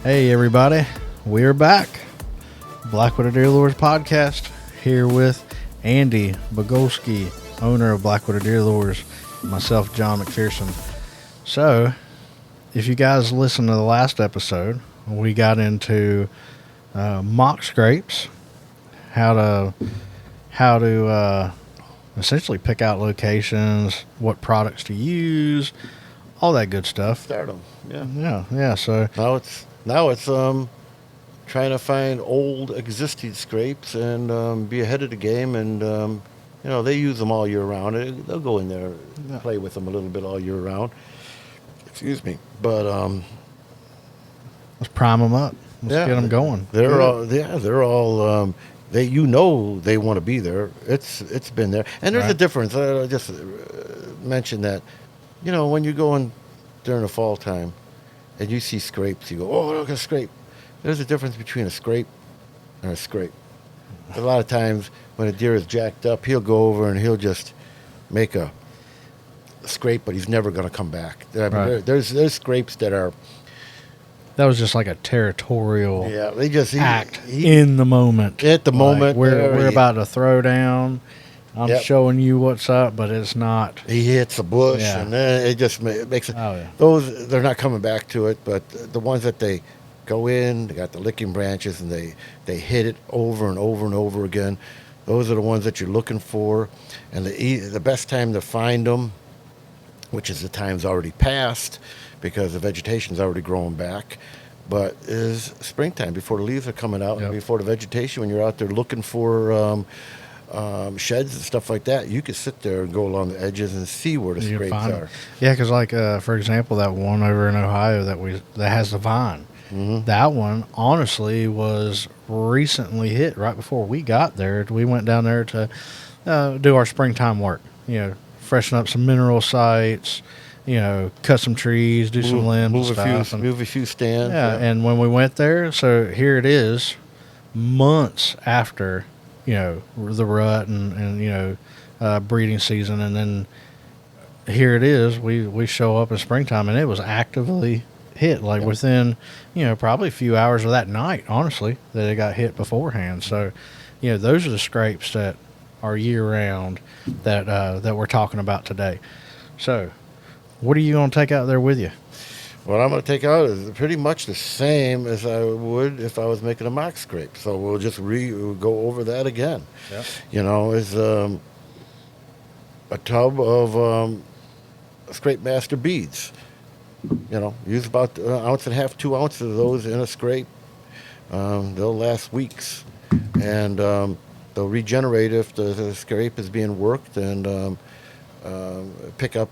Hey everybody, we're back. Blackwater Deer Lures podcast here with Andy Bogolski, owner of Blackwater Deer Lures, myself, John McPherson. So, if you guys listened to the last episode, we got into mock scrapes, how to essentially pick out locations, what products to use, all that good stuff. Start them, yeah. Yeah. So now it's trying to find old existing scrapes and be ahead of the game, and they use them all year round. They'll go in there, play with them a little bit all year round. Excuse me, but let's prime them up. Let's get them going. They're all they they want to be there. It's been there, and there's a difference. I just mentioned that when you're going during the fall time and you see scrapes, you go, oh, look at a scrape. There's a difference between a scrape and a scrape. A lot of times when a deer is jacked up, he'll go over and he'll just make a scrape, but he's never going to come back. I mean, there's scrapes that are. That was just like a territorial act in the moment. At the moment. We're about to throw down. I'm showing you what's up, but it's not. He hits a bush, and then it just makes it. Oh, yeah. Those, they're not coming back to it, but the ones that they go in, they got the licking branches, and they hit it over and over and over again. Those are the ones that you're looking for. And the best time to find them, which is the time's already passed because the vegetation's already growing back, but is springtime before the leaves are coming out and before the vegetation. When you're out there looking for sheds and stuff like that, you could sit there and go along the edges and see where the scrapes are. Yeah, because for example, that one over in Ohio that has the vine. Mm-hmm. That one, honestly, was recently hit right before we got there. We went down there to do our springtime work. Freshen up some mineral sites. Cut some trees, do some limbs, move a few stands. Yeah, and when we went there, so here it is, months after, the rut and breeding season, and then here it is. We show up in springtime, and it was actively hit, within, probably a few hours of that night, honestly, that it got hit beforehand. So, those are the scrapes that are year round that we're talking about today. So, what are you going to take out there with you? What I'm going to take out is pretty much the same as I would if I was making a mock scrape. So we'll just go over that again. Yeah. Is a tub of Scrape Master beads. Use about an ounce and a half, 2 ounces of those in a scrape. They'll last weeks, and they'll regenerate if the scrape is being worked, and pick up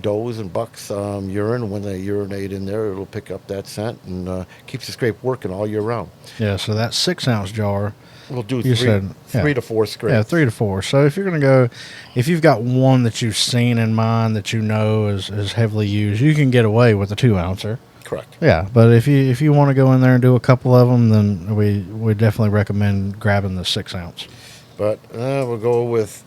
does and bucks urine. When they urinate in there, it'll pick up that scent and keeps the scrape working all year round. Yeah, so that 6 ounce jar, we'll do three to four scrapes. Yeah, 3 to 4. So if you're going to go, if you've got one that you've seen in mind that is heavily used, you can get away with a 2 ouncer. Correct. Yeah, but if you want to go in there and do a couple of them, then we definitely recommend grabbing the 6 ounce. But we'll go with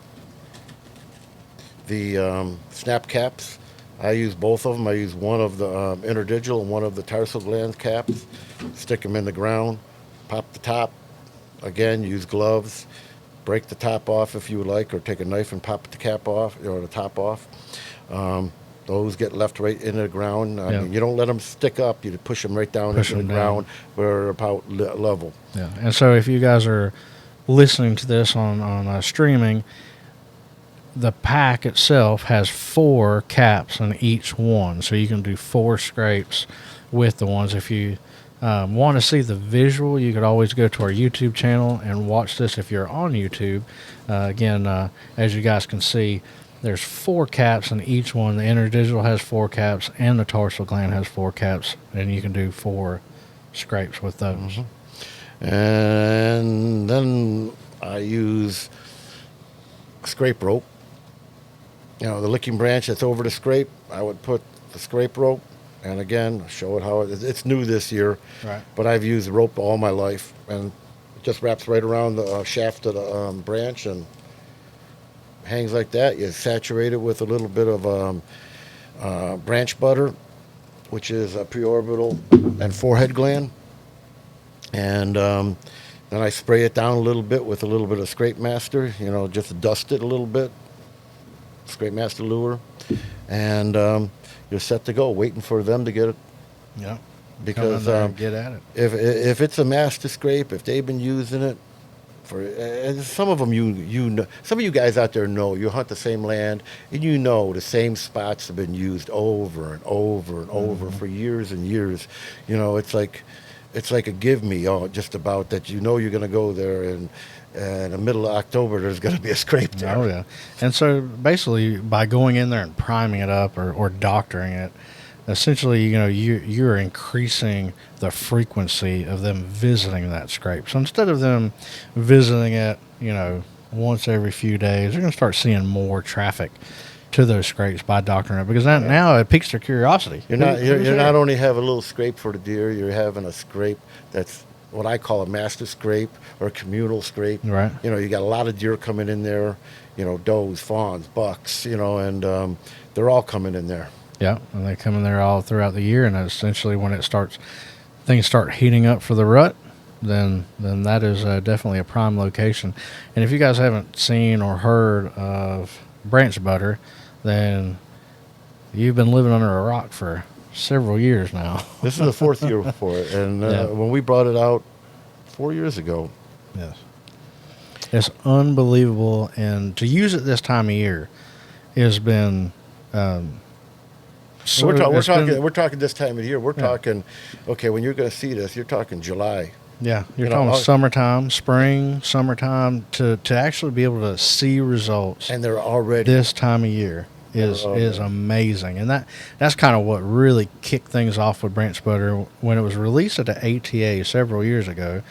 the snap caps. I use both of them. I use one of the interdigital and one of the tarsal gland caps. Stick them in the ground, pop the top. Again, use gloves. Break the top off if you would like, or take a knife and pop the cap off, or the top off. Those get left right into the ground. I mean, you don't let them stick up. You push them right down into the ground where they're about level. Yeah, and so if you guys are listening to this on streaming, the pack itself has 4 caps in each one, so you can do 4 scrapes with the ones. If you want to see the visual, you could always go to our YouTube channel and watch this if you're on YouTube. Again, as you guys can see, there's 4 caps in each one. The interdigital has 4 caps, and the tarsal gland has 4 caps, and you can do 4 scrapes with those. Mm-hmm. And then I use scrape rope. The licking branch that's over the scrape, I would put the scrape rope, and again, show it how it's new this year. Right. But I've used rope all my life, and it just wraps right around the shaft of the branch and hangs like that. You saturate it with a little bit of branch butter, which is a preorbital and forehead gland. And then I spray it down a little bit with a little bit of Scrape Master, just dust it a little bit, Scrape Master lure, and you're set to go, waiting for them to get it. Yeah. Because get at it. If it's a master scrape, if they've been using it for, and some of them you know, some of you guys out there know, you hunt the same land, and the same spots have been used over and over and over for years and years. It's like a give me, just about that. You're going to go there, and in the middle of October there's going to be a scrape there. Oh yeah, and so basically by going in there and priming it up or doctoring it, essentially, you're increasing the frequency of them visiting that scrape. So instead of them visiting it, once every few days, they're going to start seeing more traffic to those scrapes by doctoring it, because now it piques their curiosity. You're not only having a little scrape for the deer, you're having a scrape that's what I call a master scrape or a communal scrape. Right. You got a lot of deer coming in there, does, fawns, bucks, and they're all coming in there. Yeah, and they come in there all throughout the year, and essentially when things start heating up for the rut, then that is definitely a prime location. And if you guys haven't seen or heard of branch butter, then you've been living under a rock for several years now. This is the fourth year for it, and when we brought it out 4 years ago. Yes. It's unbelievable, and to use it this time of year has been... we're talking this time of year. We're talking, okay, when you're going to see this, you're talking July. Yeah, you're talking summertime, spring, summertime, to actually be able to see results. And they're already this time of year is amazing, and that's kind of what really kicked things off with branch butter when it was released at the ATA several years ago,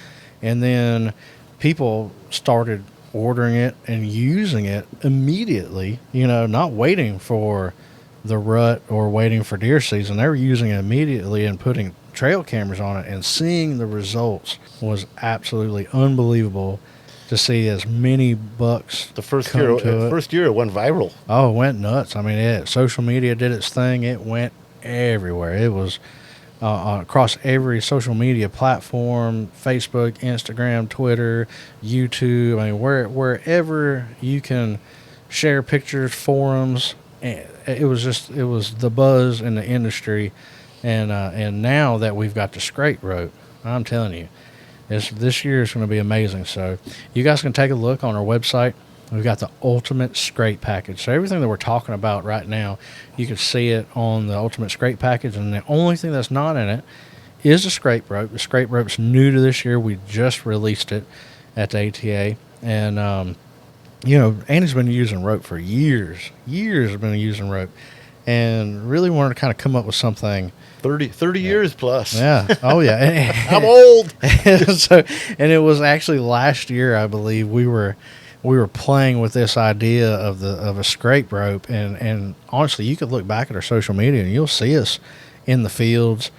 and then people started ordering it and using it immediately. Not waiting for the rut or waiting for deer season. They were using it immediately and putting trail cameras on it, and seeing the results was absolutely unbelievable. To see as many bucks the first year it went viral. Oh, it went nuts. I mean, social media did its thing. It went everywhere. It was across every social media platform: Facebook, Instagram, Twitter, YouTube. I mean, wherever you can share pictures, forums. It was the buzz in the industry, and now that we've got the scrape rope, I'm telling you, this year is going to be amazing. So you guys can take a look on our website. We've got the Ultimate Scrape Package. So everything that we're talking about right now, you can see it on the Ultimate Scrape Package, and the only thing that's not in it is the scrape rope. The scrape rope's new to this year. We just released it at the ATA, and Andy's been using rope for years. Years have been using rope, and really wanted to kind of come up with something. 30 years plus. Yeah. Oh, yeah. I'm old. And it was actually last year, I believe, we were playing with this idea of a scrape rope, and honestly, you could look back at our social media and you'll see us in the fields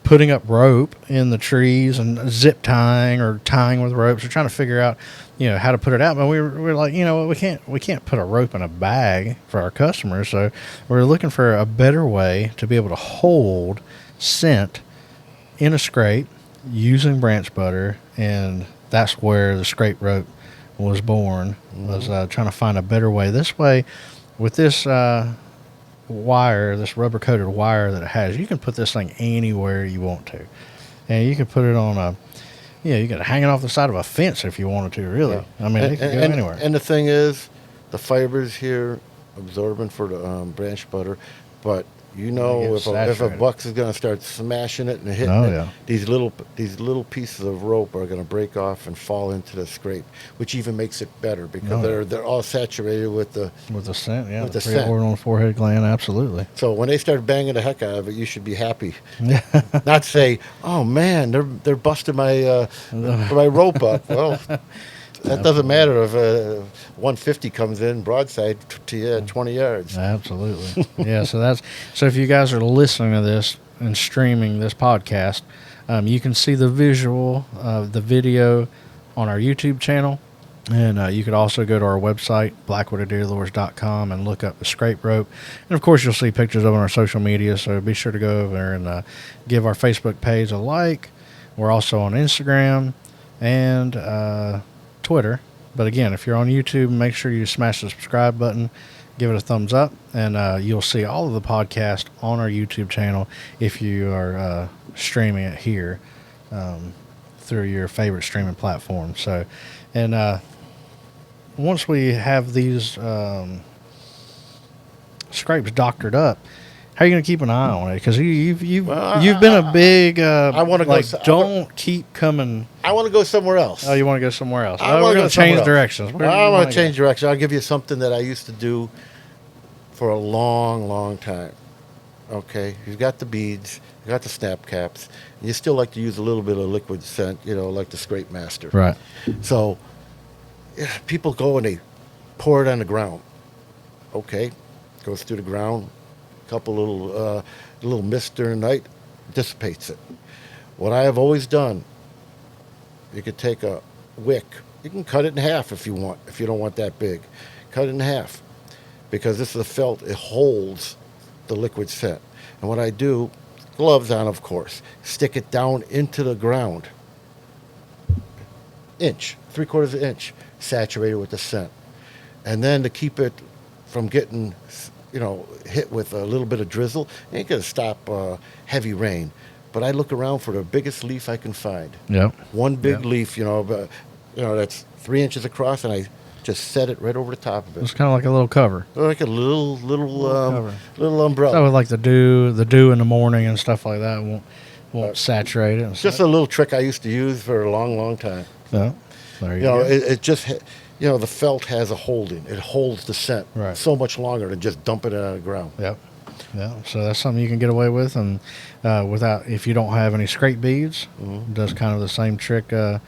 putting up rope in the trees and zip tying or tying with ropes. We're trying to figure out, how to put it out. But we're like, we can't put a rope in a bag for our customers. So we're looking for a better way to be able to hold scent in a scrape using branch butter. And that's where the scrape rope was born, was trying to find a better way. This way, with this wire, this rubber coated wire that it has, you can put this thing anywhere you want to, and you can put it on you can hang it off the side of a fence if you wanted to. Really, yeah. I mean, it can go anywhere. And the thing is, the fibers here absorbent for the branch butter, but if a buck is going to start smashing it and hitting it, these little pieces of rope are going to break off and fall into the scrape, which even makes it better because they're all saturated with the scent. Yeah, with the scent on the forehead gland. Absolutely. So when they start banging the heck out of it, you should be happy. Not say, "Oh man, they're busting my rope up." Well. That doesn't matter if 150 comes in broadside to you at 20 yards. Absolutely. Yeah, so if you guys are listening to this and streaming this podcast, you can see the visual of the video on our YouTube channel, And you could also go to our website, blackwaterdeerlures.com, and look up the scrape rope. And, of course, you'll see pictures of it on our social media, so be sure to go over there and give our Facebook page a like. We're also on Instagram and Twitter. But, again, if you're on YouTube, make sure you smash the subscribe button, give it a thumbs up, and you'll see all of the podcast on our YouTube channel if you are streaming it here through your favorite streaming platform. So, and once we have these scrapes doctored up, how are you going to keep an eye on it? Because you've been a big I want to like go. don't keep coming. I want to go somewhere else. Oh, you want to go somewhere else? I We're wanna going go to change somewhere else. directions. Where do I you want wanna to change direction. I'll give you something that I used to do for a long, long time. Okay, you've got the beads, you got the snap caps, and you still like to use a little bit of liquid scent, like the Scrape Master. Right. So people go and they pour it on the ground. Okay, goes through the ground, couple little mist during the night, dissipates it. What I have always done, you could take a wick, you can cut it in half if you want, if you don't want that big. Cut it in half, because this is a felt, it holds the liquid scent. And what I do, gloves on of course, stick it down into the ground, inch, 3/4 inch, saturated with the scent. And then to keep it from getting, hit with a little bit of drizzle, it ain't gonna stop heavy rain. But I look around for the biggest leaf I can find. Yep. One big leaf, that's 3 inches across, and I just set it right over the top of it. It's kind of like a little cover. Like a little umbrella. So with like the dew in the morning and stuff like that won't saturate it. Just a little trick I used to use for a long, long time. Yeah. There you go. It just, the felt has a holding. It holds the scent so much longer than just dumping it on the ground. Yep. Yeah. So that's something you can get away with, and without, if you don't have any scrape beads, does kind of the same trick as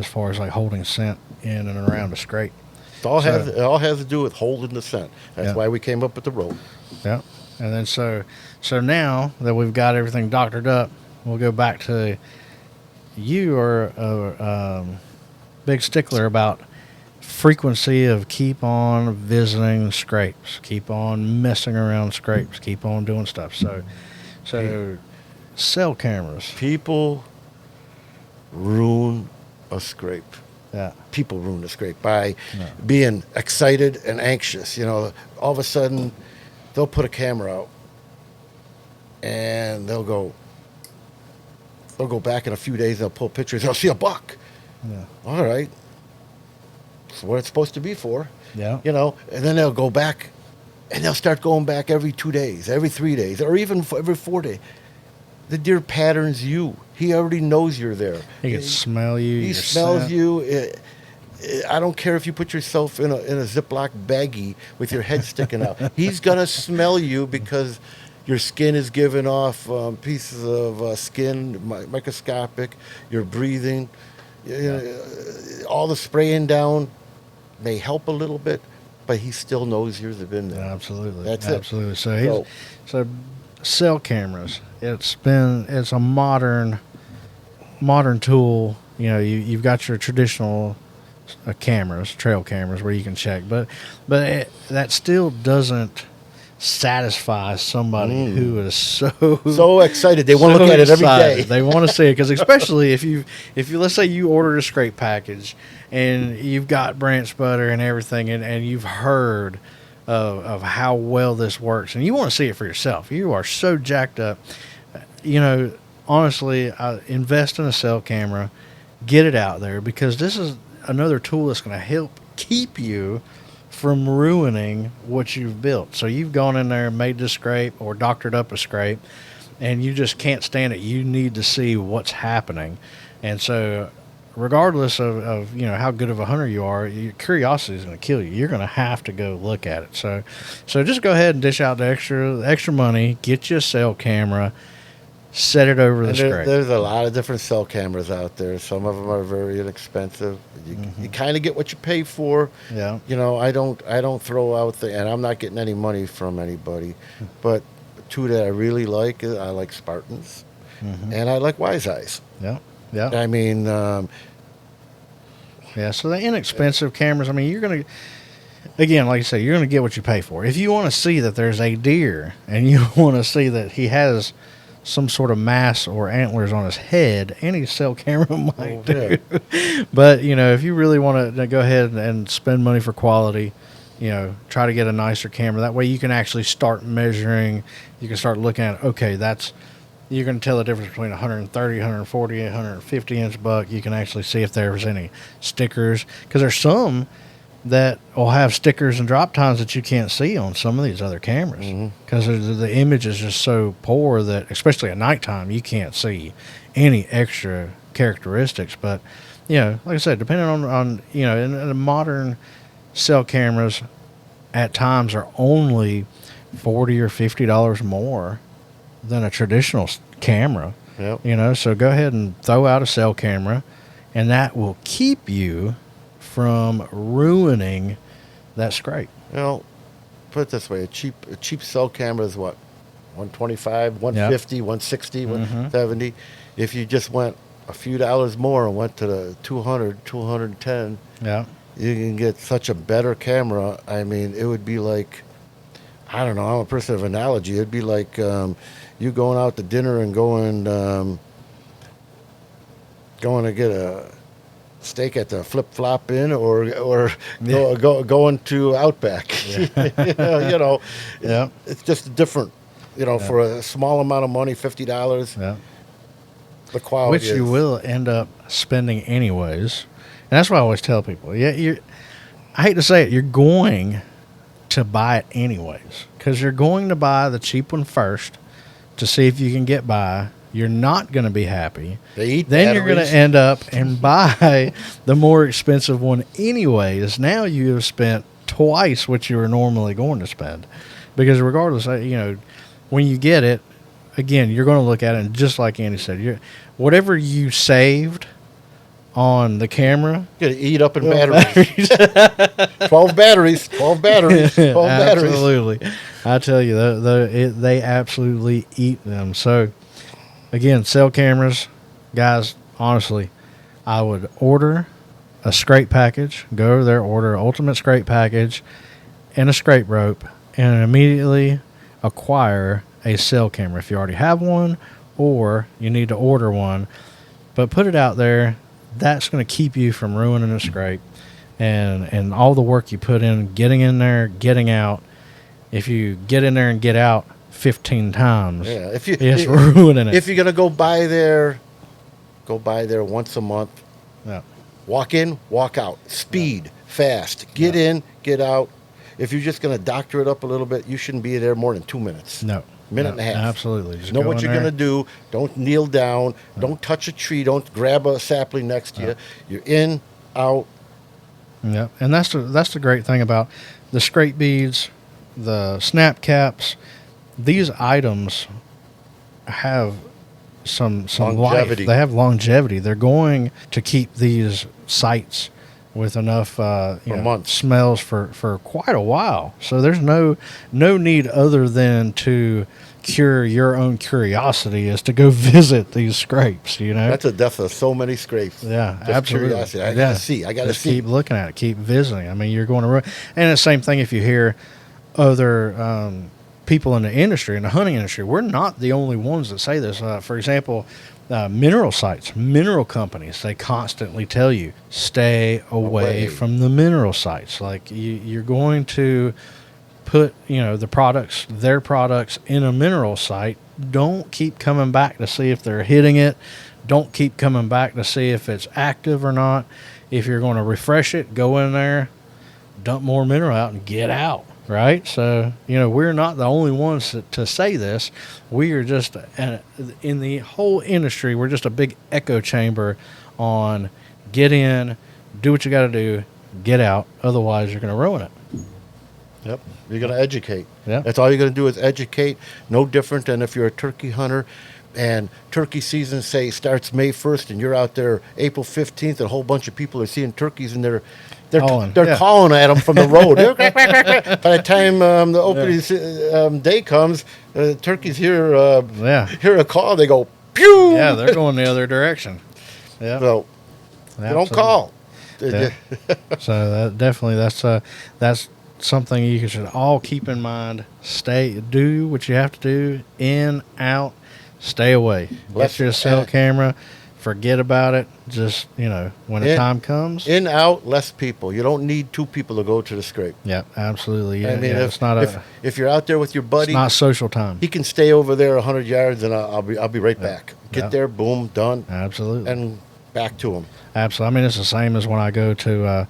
far as like holding scent in and around a scrape. It all has to do with holding the scent. That's why we came up with the rope. Yeah. And then so now that we've got everything doctored up, we'll go back to, you are a big stickler about frequency of keep on visiting scrapes, keep on messing around scrapes, keep on doing stuff. So cell cameras. People ruin a scrape. Yeah. People ruin a scrape by being excited and anxious. All of a sudden, they'll put a camera out, and they'll go back in a few days. They'll pull pictures. They'll see a buck. Yeah. All right. That's what it's supposed to be for. Yeah. And then they'll go back, and they'll start going back every 2 days, every 3 days, or even every 4 days. The deer patterns you. He already knows you're there. He can smell you. He smells you. I don't care if you put yourself in a Ziploc baggie with your head sticking out. He's gonna smell you because your skin is giving off pieces of skin, microscopic. You're breathing. All the spraying down may help a little bit, but he still knows yours have been there. Absolutely. That's absolutely. it. So cell cameras. It's a modern tool. You've got your traditional cameras, trail cameras, where you can check, but that still doesn't satisfy somebody who is so excited. They want to look at it every day. They want to see it, because especially if you let's say you ordered a scrape package and you've got branch butter and everything, and you've heard of how well this works, and you want to see it for yourself. You are so jacked up. Honestly, invest in a cell camera, get it out there, because this is another tool that's going to help keep you from ruining what you've built. So you've gone in there and made the scrape or doctored up a scrape, and you just can't stand it. You need to see what's happening. And so regardless of how good of a hunter you are, your curiosity is going to kill you. You're going to have to go look at it. So just go ahead and dish out the extra money, get you a cell camera, set it over the scrape. There's a lot of different cell cameras out there. Some of them are very inexpensive. You kind of get what you pay for. Yeah. I don't throw out and I'm not getting any money from anybody. But two that I really like, I like Spartans, and I like Wise Eyes. Yeah. Yeah. I mean, Yeah, so the inexpensive cameras, I mean, you're going to, again, like I say, you're going to get what you pay for. If you want to see that there's a deer and you want to see that he has some sort of mass or antlers on his head, any cell camera might do. But, if you really want to go ahead and spend money for quality, try to get a nicer camera. That way you can actually start measuring. You can start looking at, okay, you're going to tell the difference between 130, 140, 150 inch buck. You can actually see if there's any stickers, because there's some that will have stickers and drop tines that you can't see on some of these other cameras, because the image is just so poor that, especially at nighttime, you can't see any extra characteristics. But like I said, depending on in the modern cell cameras, at times are only $40 or $50 more than a traditional camera. Yep. So go ahead and throw out a cell camera, and that will keep you from ruining that scrape. Put it this way: a cheap cell camera is what, 125, 150, yep. 160, 170. If you just went a few dollars more and went to the 200, 210, yeah, you can get such a better camera. I mean, it would be like, I don't know, I'm a person of analogy. It'd be like you going out to dinner and going to get a steak at the Flip Flop Inn, or going to Outback. Yeah. Yeah. It's just different. For a small amount of money, $50. Yeah. The quality, which you will end up spending anyways. And that's what I always tell people. I hate to say it, you're going to buy it anyways, because you're going to buy the cheap one first to see if you can get by. You're not going to be happy. Then you're going to end up and buy the more expensive one anyways. Now you have spent twice what you were normally going to spend, because regardless, when you get it, again, you're going to look at it, and just like Andy said, whatever you saved on the camera, you're going to eat up in batteries. 12 batteries. 12 batteries. 12 batteries. Absolutely. I tell you, they absolutely eat them. So, again, cell cameras, guys, honestly, I would order a scrape package, go over there, order an ultimate scrape package and a scrape rope, and immediately acquire a cell camera if you already have one, or you need to order one. But put it out there. That's going to keep you from ruining a scrape, and all the work you put in getting in there, getting out. If you get in there and get out 15 times, it's ruining it. If you're going to go by there once a month. Yeah. Walk in, walk out. Speed, fast. Get in, get out. If you're just going to doctor it up a little bit, you shouldn't be there more than 2 minutes. Minute and a half. Absolutely. Just know what you're going to do. Don't kneel down. Don't touch a tree. Don't grab a sapling next to you. You're in, out. Yeah, and that's the great thing about the scrape beads, the snap caps. These items have some longevity. Life. They have longevity. They're going to keep these sites with enough months. Smells for quite a while. So there's no need other than to cure your own curiosity is to go visit these scrapes. That's the death of so many scrapes. Yeah, just absolutely. Curiosity. I gotta see. Just keep looking at it. Keep visiting. I mean, you're going to and the same thing if you hear other people in the industry, in the hunting industry. We're not the only ones that say this. For example, mineral sites, mineral companies, they constantly tell you, stay away from the mineral sites. Like you're going to put, their products in a mineral site. Don't keep coming back to see if they're hitting it. Don't keep coming back to see if it's active or not. If you're going to refresh it, go in there, dump more mineral out, and get out. Right? So, we're not the only ones to say this. We are just, in the whole industry, we're just a big echo chamber on get in, do what you got to do, get out. Otherwise, you're going to ruin it. Yep. You're going to educate. Yeah. That's all you're going to do is educate. No different than if you're a turkey hunter and turkey season, say, starts May 1st and you're out there April 15th and a whole bunch of people are seeing turkeys and they're calling at them from the road. By the time the opening day comes, turkeys hear a call. They go, pew! Yeah, they're going the other direction. Yeah. So, you don't call. Yeah. So that's something you should all keep in mind. Do what you have to do. In, out, stay away. Get your cell camera. Forget about it. Just, when the time comes. In, out, less people. You don't need 2 people to go to the scrape. Yeah, absolutely. Yeah, I mean, it's not if you're out there with your buddy, it's not social time. he can stay over there 100 yards, and I'll be right back. Get there, boom, done. Absolutely. And back to him. Absolutely. I mean, it's the same as when I go to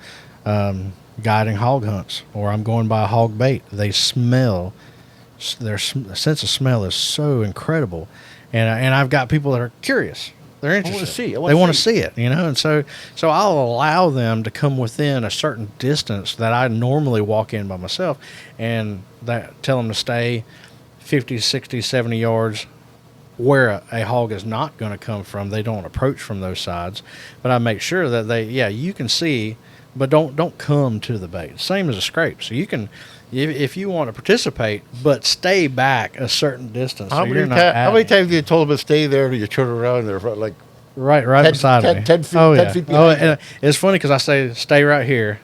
guiding hog hunts, or I'm going by hog bait. They smell. Their sense of smell is so incredible, and I've got people that are curious. They're interested. They want to see it, and so I'll allow them to come within a certain distance that I normally walk in by myself, and tell them to stay 50, 60, 70 yards where a hog is not going to come from. They don't approach from those sides, but I make sure that you can see, but don't come to the bait. Same as a scrape. So you can, if you want to participate, but stay back a certain distance. How many times have you told them to stay there and you turn around and they're like right 10, beside 10, me? 10 feet, oh, 10 feet behind and it's funny because I say stay right here.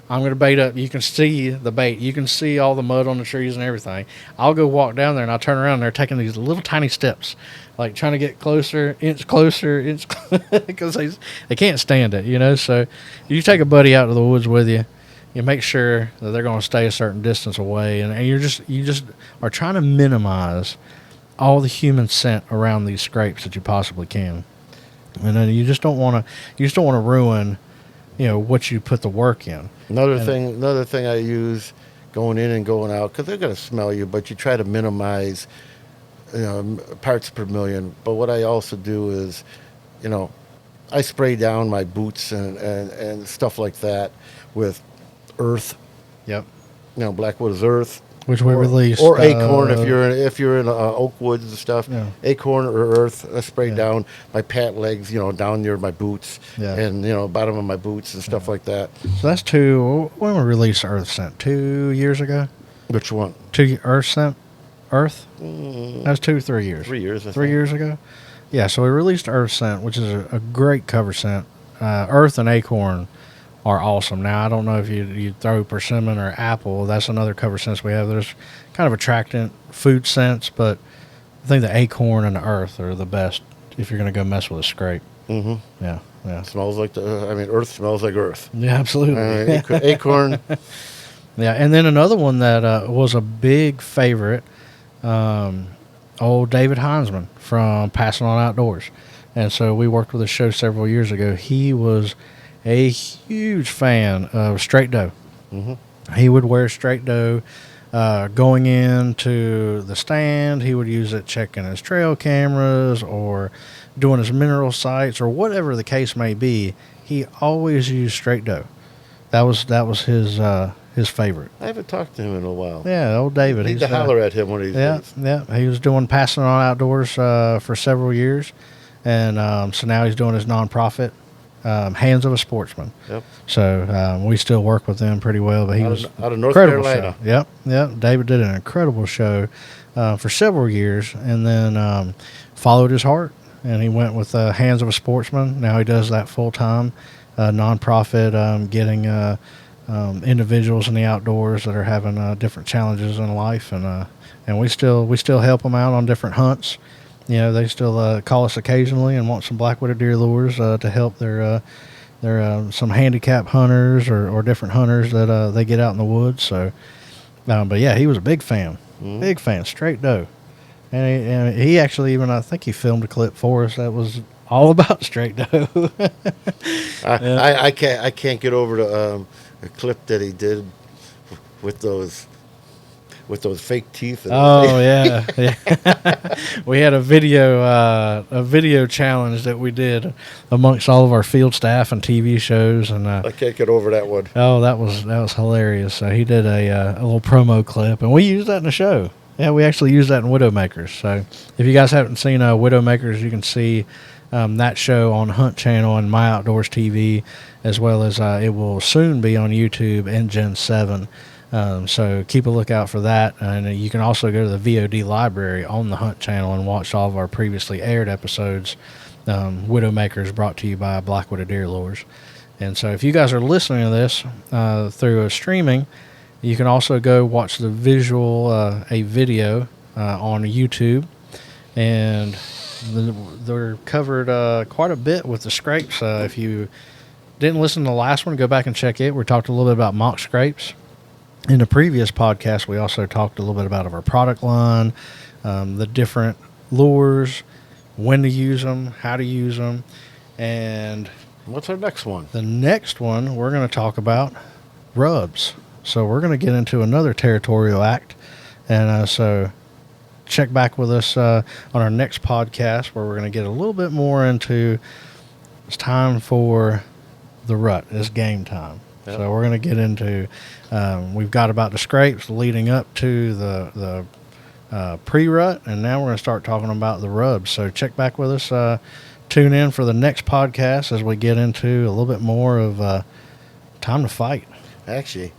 I'm going to bait up. You can see the bait. You can see all the mud on the trees and everything. I'll go walk down there, and I'll turn around, and they're taking these little tiny steps, like trying to get closer, because they can't stand it, So you take a buddy out to the woods with you, you make sure that they're going to stay a certain distance away, and you just are trying to minimize all the human scent around these scrapes that you possibly can. And then you just don't want to ruin what you put the work in. Another thing I use going in and going out, because they're going to smell you, but you try to minimize parts per million. But what I also do is, I spray down my boots and stuff like that with earth. Yep. Blackwood is earth. Which we released. Or acorn if you're in oak woods and stuff. Yeah. Acorn or earth, I spray down my pant legs, down near my boots and, bottom of my boots and stuff like that. So that's when we released Earth Scent? 2 years ago? Which one? Earth Scent? Earth? That was 2 or 3 years. 3 years, 3 years ago? Yeah, so we released Earth Scent, which is a great cover scent. Earth and acorn are awesome. Now, I don't know if you throw persimmon or apple. That's another cover scents we have. There's kind of attractant food scents, but I think the acorn and the earth are the best if you're going to go mess with a scrape. Mm-hmm. Yeah. It smells like earth smells like earth. Yeah, absolutely. Acorn. Yeah, and then another one that was a big favorite, old David Heinzman from Passing On Outdoors. And so we worked with a show several years ago. He was a huge fan of straight doe. Mm-hmm. He would wear straight doe going into the stand. He would use it checking his trail cameras or doing his mineral sites or whatever the case may be. He always used straight doe. That was his favorite. I haven't talked to him in a while. Yeah, old David. Need to holler at him when he's He was doing Passing On Outdoors for several years, and so now he's doing his nonprofit. Hands of a Sportsman. Yep. So we still work with them pretty well, but he was out of North Carolina. Show. Yep. David did an incredible show for several years, and then followed his heart, and he went with Hands of a Sportsman. Now he does that full time, nonprofit, getting individuals in the outdoors that are having different challenges in life, and we still help them out on different hunts. They still call us occasionally and want some black-wooded deer lures to help their some handicap hunters or different hunters that they get out in the woods. So, but yeah, he was a big fan, straight doe, and he actually I think he filmed a clip for us that was all about straight doe. I can't get over the clip that he did with those fake teeth. Oh yeah. We had a video challenge that we did amongst all of our field staff and TV shows, and I can't get over that one. Oh, that was hilarious. So he did a little promo clip, and we used that in the show. Yeah, we actually used that in Widowmakers. So if you guys haven't seen Widowmakers, you can see that show on Hunt Channel and My Outdoors TV, as well as it will soon be on YouTube and Gen 7. So keep a lookout for that. And you can also go to the VOD library on the Hunt Channel and watch all of our previously aired episodes. Widowmakers brought to you by Blackwooded Deer Lures. And so if you guys are listening to this through a streaming, you can also go watch the visual, a video on YouTube. And they're covered quite a bit with the scrapes. If you didn't listen to the last one, go back and check it. We talked a little bit about mock scrapes. In the previous podcast, we also talked a little bit about our product line, the different lures, when to use them, how to use them, and what's our next one? The next one, we're going to talk about rubs. So we're going to get into another territorial act, and so check back with us on our next podcast where we're going to get a little bit more into it's time for the rut. It's game time. Yep. So we're going to get into we've got about the scrapes leading up to the pre-rut, and now we're going to start talking about the rubs. So check back with us. Tune in for the next podcast as we get into a little bit more of time to fight. Actually,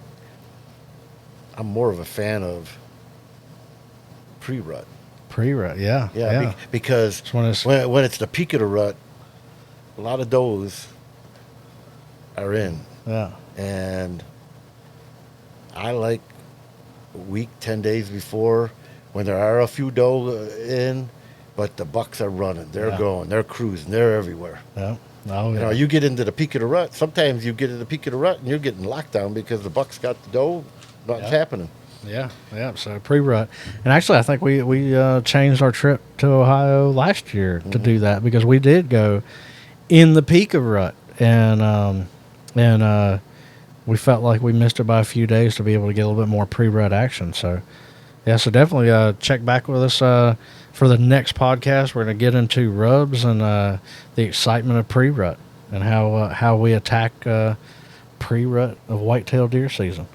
I'm more of a fan of pre-rut. Pre-rut, yeah. Because when it's the peak of the rut, a lot of does are in. Yeah. And I like a week, 10 days before, when there are a few doe in, but the bucks are running. They're going. They're cruising. They're everywhere. Yeah. Oh, yeah. You know, you get into the peak of the rut. Sometimes you get into the peak of the rut and you're getting locked down because the bucks got the doe. Nothing's happening. Yeah. So pre-rut. And actually, I think we changed our trip to Ohio last year to do that because we did go in the peak of rut. And we felt like we missed it by a few days to be able to get a little bit more pre-rut action. So, so definitely check back with us for the next podcast. We're going to get into rubs and the excitement of pre-rut and how we attack pre-rut of whitetail deer season.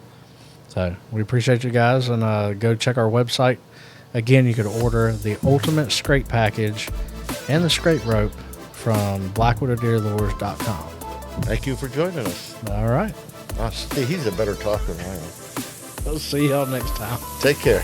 So we appreciate you guys, and go check our website. Again, you could order the ultimate scrape package and the scrape rope from blackwoodofdeerlures.com. Thank you for joining us. All right. He's a better talker than I am. We'll see y'all next time. Take care.